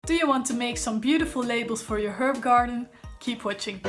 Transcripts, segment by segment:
Do you want to make some beautiful labels for your herb garden? Keep watching.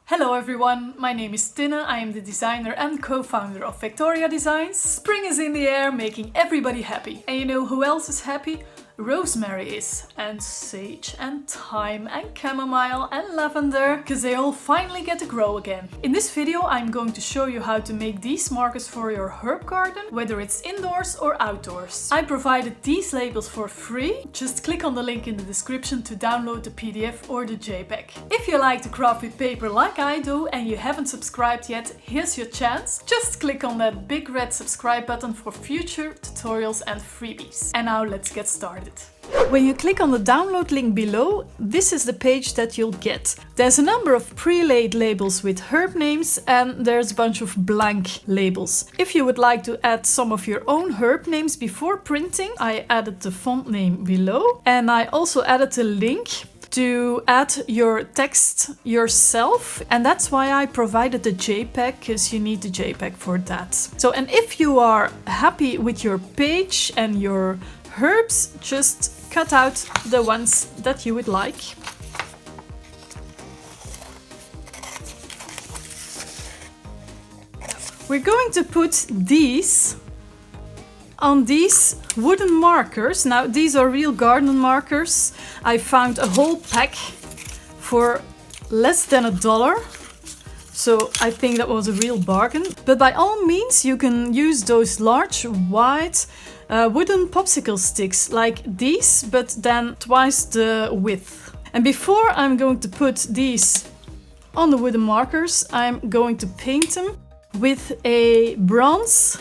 Hello everyone, my name is Tinne. I am the designer and co-founder of VectoriaDesigns. Spring is in the air, making everybody happy. And you know who else is happy? Rosemary is, and sage, and thyme, and chamomile, and lavender, because they all finally get to grow again. In this video I'm going to show you how to make these markers for your herb garden, whether it's indoors or outdoors. I provided these labels for free. Just click on the link in the description to download the PDF or the JPEG. If you like to craft with paper like I do and you haven't subscribed yet, here's your chance. Just click on that big red subscribe button for future tutorials and freebies. And now let's get started. When you click on the download link below, this is the page that you'll get. There's a number of pre-laid labels with herb names and there's a bunch of blank labels. If you would like to add some of your own herb names before printing, I added the font name below, and I also added a link to add your text yourself, and that's why I provided the JPEG, because you need the JPEG for that. So, and if you are happy with your page and your herbs, just cut out the ones that you would like. We're going to put these on these wooden markers. Now these are real garden markers. I found a whole pack for less than $1. So I think that was a real bargain. But by all means you can use those large white wooden popsicle sticks like these, but then twice the width. And before I'm going to put these on the wooden markers, I'm going to paint them with a bronze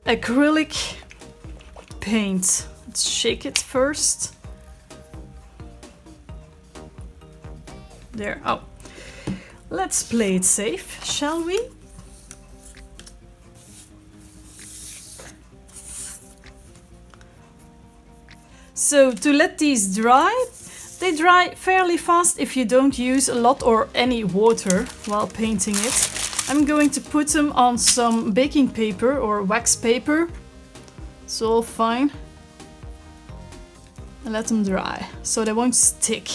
acrylic paint. Let's shake it first. There. Oh. Let's play it safe, shall we? So to let these dry, they dry fairly fast if you don't use a lot or any water while painting it. I'm going to put them on some baking paper or wax paper. It's all fine. And let them dry so they won't stick.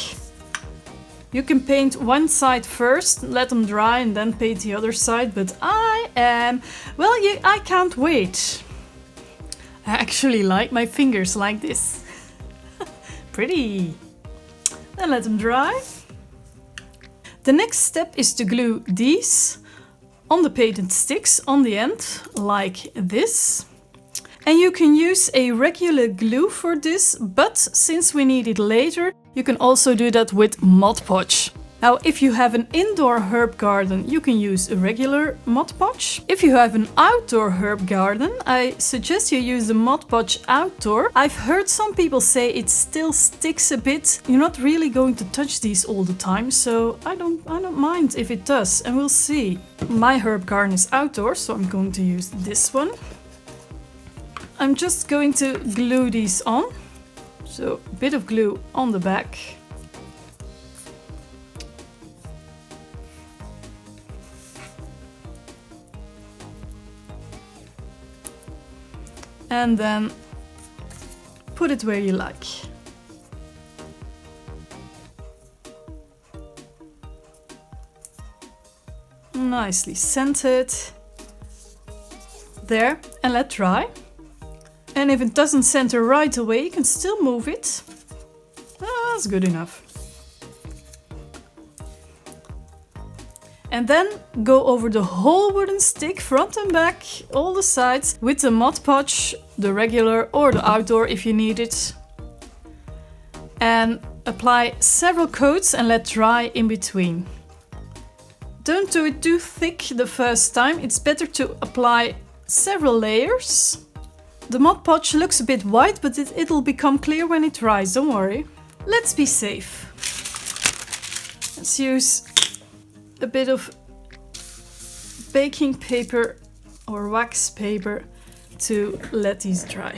You can paint one side first, let them dry, and then paint the other side, but I can't wait. I actually like my fingers like this. Pretty. Then let them dry. The next step is to glue these on the painted sticks on the end, like this. And you can use a regular glue for this, but since we need it later, you can also do that with Mod Podge. Now, if you have an indoor herb garden, you can use a regular Mod Podge. If you have an outdoor herb garden, I suggest you use the Mod Podge outdoor. I've heard some people say it still sticks a bit. You're not really going to touch these all the time, so I don't mind if it does, and we'll see. My herb garden is outdoor, so I'm going to use this one. I'm just going to glue these on. So a bit of glue on the back. And then put it where you like. Nicely centered. There, and let dry. And if it doesn't center right away, you can still move it. That's good enough. And then go over the whole wooden stick, front and back, all the sides, with the Mod Podge, the regular or the outdoor if you need it. And apply several coats and let dry in between. Don't do it too thick the first time. It's better to apply several layers. The Mod Podge looks a bit white, but it'll become clear when it dries, don't worry. Let's be safe. Let's use a bit of baking paper or wax paper to let these dry.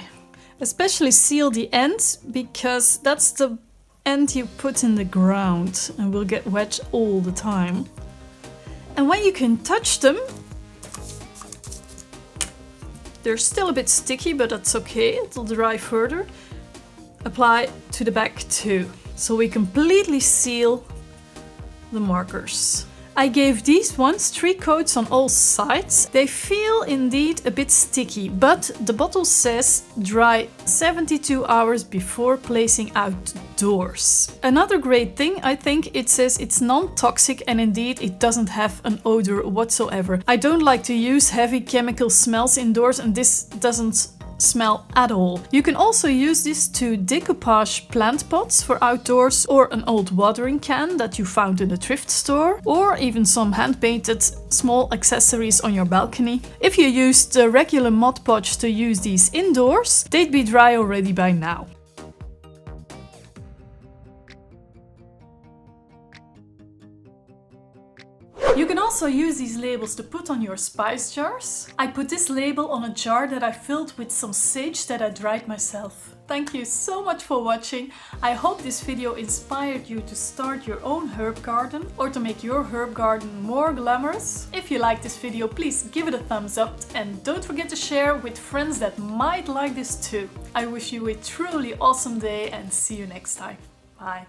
Especially seal the end, because that's the end you put in the ground and will get wet all the time. And when you can touch them, They're still a bit sticky, but that's okay, it'll dry further. Apply to the back too. So we completely seal the markers. I gave these ones 3 coats on all sides. They feel indeed a bit sticky, but the bottle says dry 72 hours before placing outdoors. Another great thing, I think, it says it's non-toxic and indeed it doesn't have an odor whatsoever. I don't like to use heavy chemical smells indoors, and this doesn't smell at all. You can also use this to decoupage plant pots for outdoors, or an old watering can that you found in a thrift store, or even some hand-painted small accessories on your balcony. If you used the regular Mod Podge to use these indoors, they'd be dry already by now. You can also use these labels to put on your spice jars. I put this label on a jar that I filled with some sage that I dried myself. Thank you so much for watching. I hope this video inspired you to start your own herb garden or to make your herb garden more glamorous. If you like this video, please give it a thumbs up and don't forget to share with friends that might like this too. I wish you a truly awesome day and see you next time. Bye.